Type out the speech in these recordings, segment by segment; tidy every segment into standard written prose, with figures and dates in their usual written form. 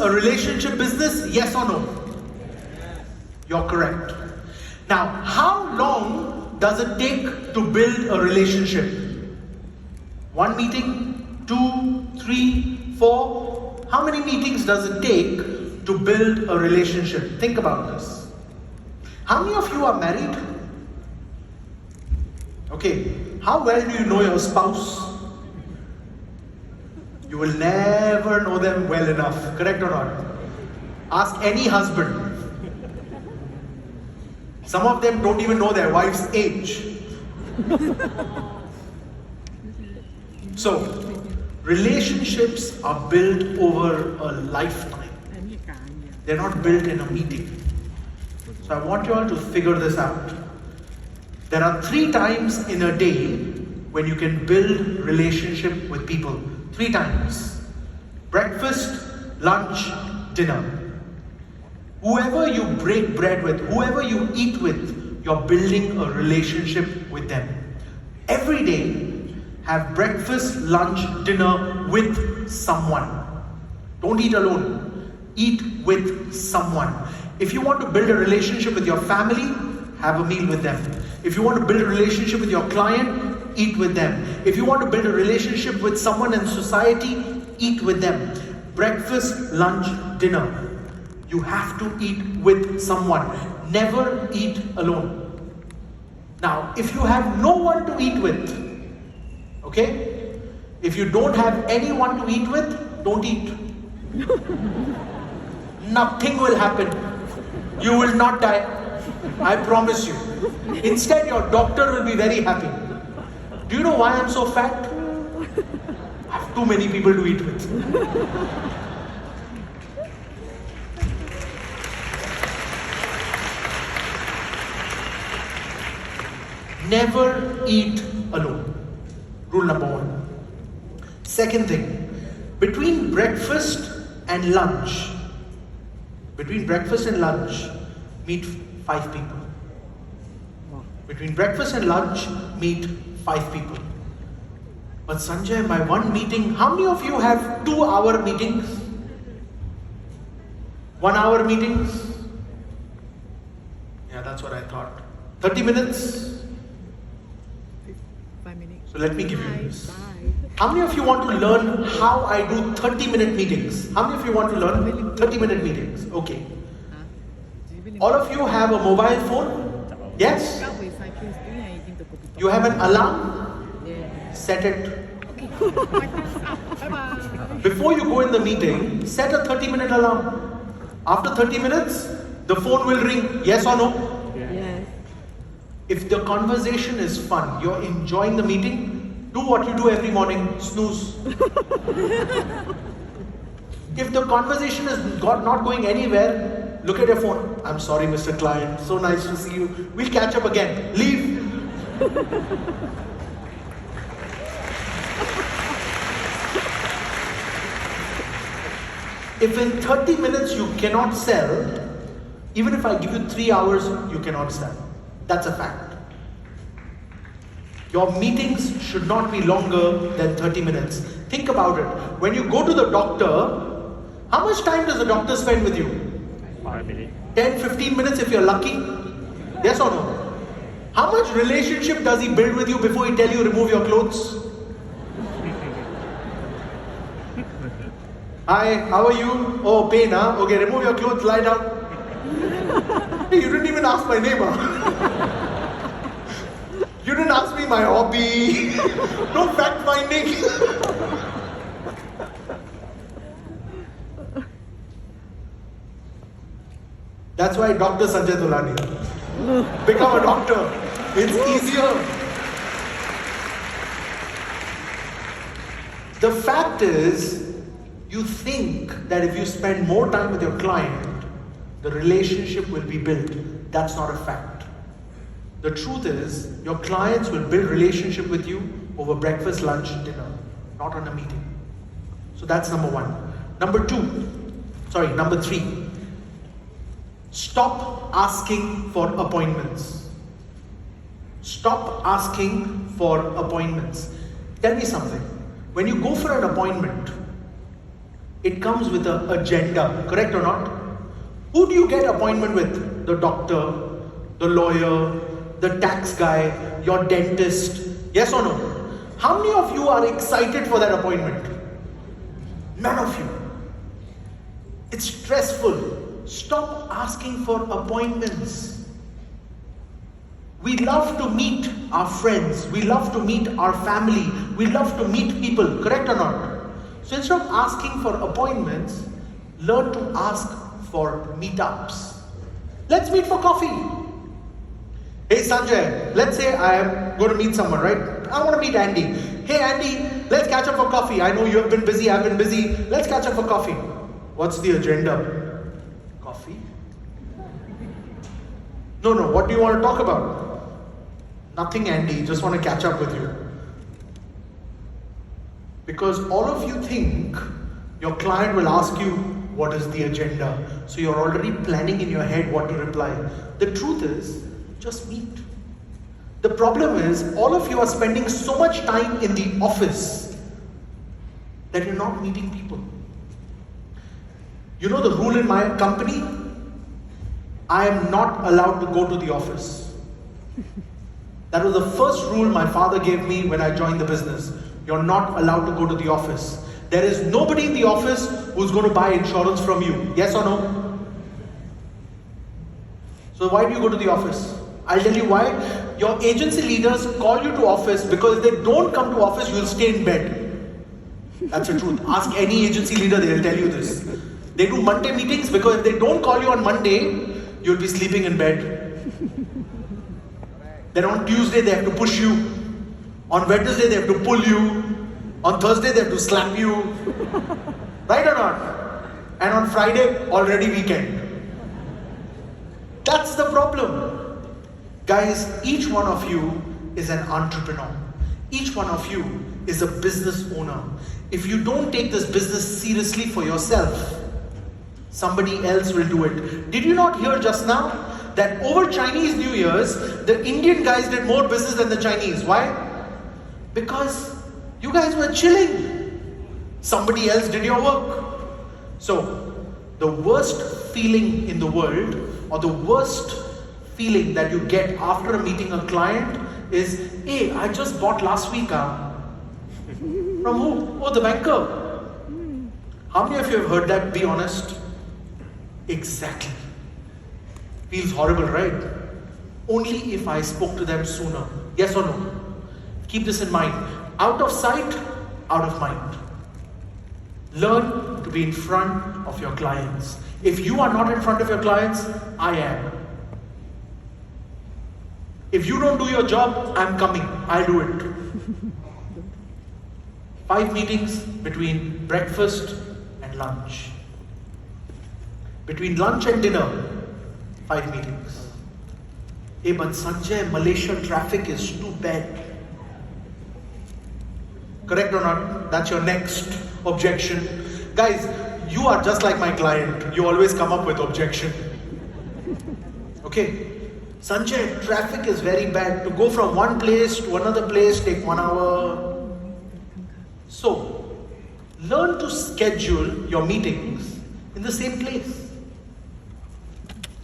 a relationship business? Yes or no? You're correct. Now, how long does it take to build a relationship? 1 meeting, 2, 3, 4? How many meetings does it take to build a relationship? Think about this. How many of you are married? Okay, how well do you know your spouse? You will never know them well enough, correct or not? Ask any husband. Some of them don't even know their wife's age. So, relationships are built over a lifetime. They're not built in a meeting. So I want you all to figure this out. There are 3 times in a day when you can build relationship with people. 3 times. Breakfast, lunch, dinner. Whoever you break bread with, whoever you eat with, you're building a relationship with them. Every day, have breakfast, lunch, dinner with someone. Don't eat alone. Eat with someone. If you want to build a relationship with your family, have a meal with them. If you want to build a relationship with your client, eat with them. If you want to build a relationship with someone in society, eat with them. Breakfast, lunch, dinner. You have to eat with someone. Never eat alone. Now, if you have no one to eat with, okay? If you don't have anyone to eat with, don't eat. Nothing will happen. You will not die. I promise you. Instead, your doctor will be very happy. Do you know why I'm so fat? I have too many people to eat with. Never eat alone. Rule number 1. Second thing, between breakfast and lunch, meet 5 people. Between breakfast and lunch, meet 5 people. But Sanjay, my one meeting, how many of you have 2-hour meetings? 1-hour meetings? Yeah, that's what I thought. 30 minutes? 5 minutes. So let me give you this. How many of you want to learn how I do 30-minute meetings? How many of you want to learn 30-minute meetings? Okay. All of you have a mobile phone? Yes? You have an alarm? Set it. Before you go in the meeting, set a 30-minute alarm. After 30 minutes, the phone will ring. Yes or no? Yes. If the conversation is fun, you're enjoying the meeting, do what you do every morning, snooze. If the conversation is not going anywhere, look at your phone. I'm sorry, Mr. Client. So nice to see you. We'll catch up again. Leave. If in 30 minutes you cannot sell, even if I give you 3 hours, you cannot sell. That's a fact. Your meetings should not be longer than 30 minutes. Think about it. When you go to the doctor, how much time does the doctor spend with you? 5 minutes. 10, 15 minutes if you're lucky? Yes or no? How much relationship does he build with you before he tells you remove your clothes? Hi, how are you? Oh, pain, huh? Okay, remove your clothes, lie down. Hey, you didn't even ask my name, huh? You didn't ask me my hobby. No fact finding. That's why Dr. Sanjay Dulani. Become a doctor. It's easier. The fact is, you think that if you spend more time with your client, the relationship will be built. That's not a fact. The truth is, your clients will build relationship with you over breakfast, lunch, dinner, not on a meeting. So that's number 1. Number 3. Stop asking for appointments. Stop asking for appointments. Tell me something. When you go for an appointment, It comes with an agenda, correct or not? Who do you get appointment with? The doctor, the lawyer, the tax guy, your dentist. Yes or no? How many of you are excited for that appointment? None of you. It's stressful. Stop asking for appointments. We love to meet our friends. We love to meet our family. We love to meet people, correct or not? So instead of asking for appointments, learn to ask for meetups. Let's meet for coffee. Hey Sanjay, let's say I am going to meet someone, right? I want to meet Andy. Hey Andy, let's catch up for coffee. I know you have been busy, I've been busy. Let's catch up for coffee. What's the agenda? Coffee? No, what do you want to talk about? Nothing, Andy, just want to catch up with you. Because all of you think your client will ask you, what is the agenda? So you're already planning in your head what to reply. The truth is, just meet. The problem is, all of you are spending so much time in the office that you're not meeting people. You know the rule in my company? I am not allowed to go to the office. That was the first rule my father gave me when I joined the business. You're not allowed to go to the office. There is nobody in the office who's going to buy insurance from you. Yes or no? So why do you go to the office? I'll tell you why. Your agency leaders call you to office because if they don't come to office, you'll stay in bed. That's the truth. Ask any agency leader, they'll tell you this. They do Monday meetings because if they don't call you on Monday, you'll be sleeping in bed. Then on Tuesday, they have to push you. On Wednesday, they have to pull you. On Thursday, they have to slap you. Right or not? And on Friday, already weekend. That's the problem. Guys, each one of you is an entrepreneur. Each one of you is a business owner. If you don't take this business seriously for yourself, somebody else will do it. Did you not hear just now that over Chinese New Year's, the Indian guys did more business than the Chinese? Why? Because you guys were chilling. Somebody else did your work. So, the worst feeling in the world, or the worst feeling that you get after meeting a client is, hey, I just bought last week. From who? Oh, the banker. How many of you have heard that? Be honest. Exactly. Feels horrible, right? Only if I spoke to them sooner. Yes or no? Keep this in mind. Out of sight, out of mind. Learn to be in front of your clients. If you are not in front of your clients, I am. If you don't do your job, I'm coming. I'll do it. 5 meetings between breakfast and lunch. Between lunch and dinner, 5 meetings. Hey, but Sanjay, Malaysia traffic is too bad. Correct or not? That's your next objection. Guys, you are just like my client. You always come up with objection. Okay. Sanjay, traffic is very bad. To go from one place to another place take 1 hour. So, learn to schedule your meetings in the same place.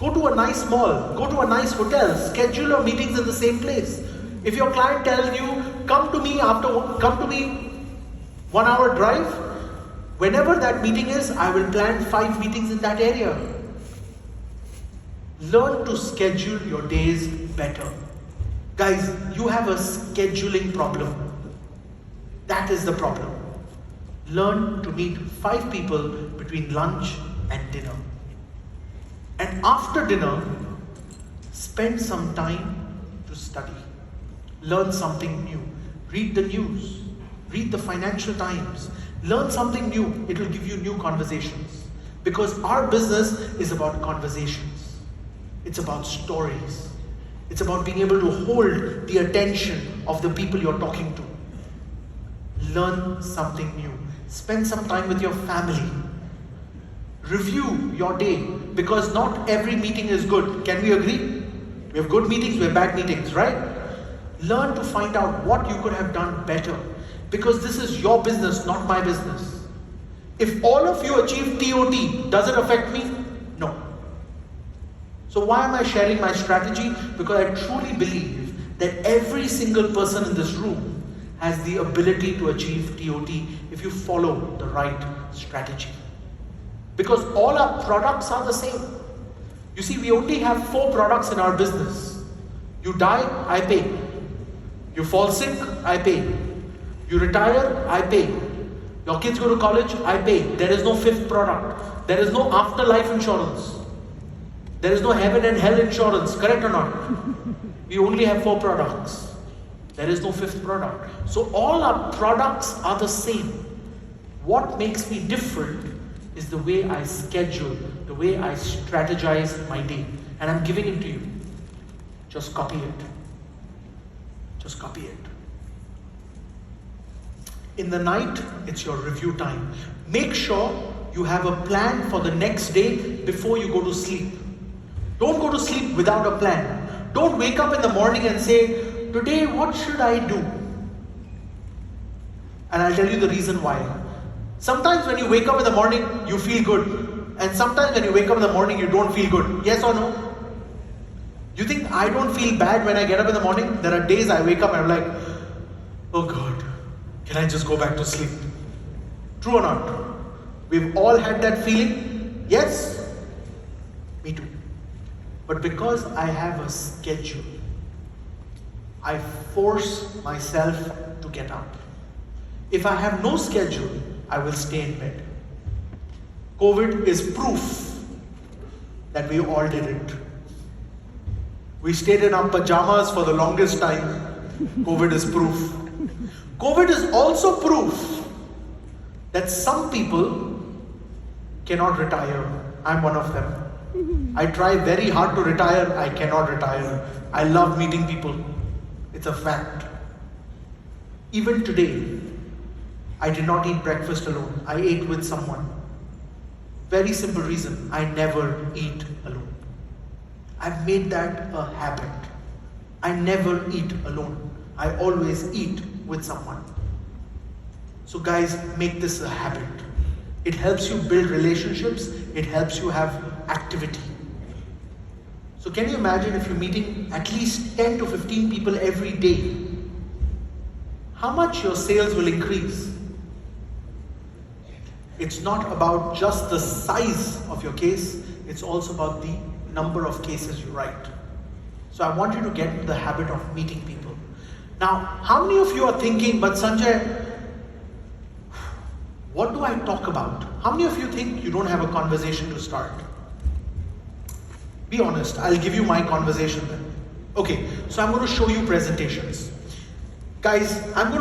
Go to a nice mall, go to a nice hotel, schedule your meetings in the same place. If your client tells you, come to me 1 hour drive, whenever that meeting is, I will plan 5 meetings in that area. Learn to schedule your days better. Guys, you have a scheduling problem. That is the problem. Learn to meet 5 people between lunch and dinner. And after dinner, spend some time to study. Learn something new. Read the news. Read the Financial Times. Learn something new. It will give you new conversations. Because our business is about conversations. It's about stories. It's about being able to hold the attention of the people you're talking to. Learn something new. Spend some time with your family. Review your day, because not every meeting is good. Can we agree? We have good meetings, we have bad meetings, right? Learn to find out what you could have done better, because this is your business, not my business. If all of you achieve TOT, does it affect me? No. So why am I sharing my strategy? Because I truly believe that every single person in this room has the ability to achieve TOT if you follow the right strategy. Because all our products are the same. You see, we only have 4 products in our business. You die, I pay. You fall sick, I pay. You retire, I pay. Your kids go to college, I pay. There is no 5th product. There is no afterlife insurance. There is no heaven and hell insurance, correct or not? We only have 4 products. There is no 5th product. So all our products are the same. What makes me different is the way I schedule, the way I strategize my day. And I'm giving it to you. Just copy it. Just copy it. In the night, it's your review time. Make sure you have a plan for the next day before you go to sleep. Don't go to sleep without a plan. Don't wake up in the morning and say, today what should I do? And I'll tell you the reason why. Sometimes when you wake up in the morning, you feel good. And sometimes when you wake up in the morning, you don't feel good. Yes or no? You think I don't feel bad when I get up in the morning? There are days I wake up and I'm like, oh God, can I just go back to sleep? True or not? We've all had that feeling. Yes? Me too. But because I have a schedule, I force myself to get up. If I have no schedule, I will stay in bed. COVID is proof that we all did it. We stayed in our pajamas for the longest time. COVID is proof. COVID is also proof that some people cannot retire. I'm one of them. I try very hard to retire. I cannot retire. I love meeting people. It's a fact. Even today, I did not eat breakfast alone. I ate with someone. Very simple reason. I never eat alone. I've made that a habit. I never eat alone. I always eat with someone. So guys, make this a habit. It helps you build relationships. It helps you have activity. So can you imagine if you're meeting at least 10 to 15 people every day? How much your sales will increase? It's not about just the size of your case. It's also about the number of cases you write. So I want you to get into the habit of meeting people. Now, how many of you are thinking, but Sanjay, what do I talk about? How many of you think you don't have a conversation to start? Be honest, I'll give you my conversation then. Okay, so I'm going to show you presentations. Guys, I'm going to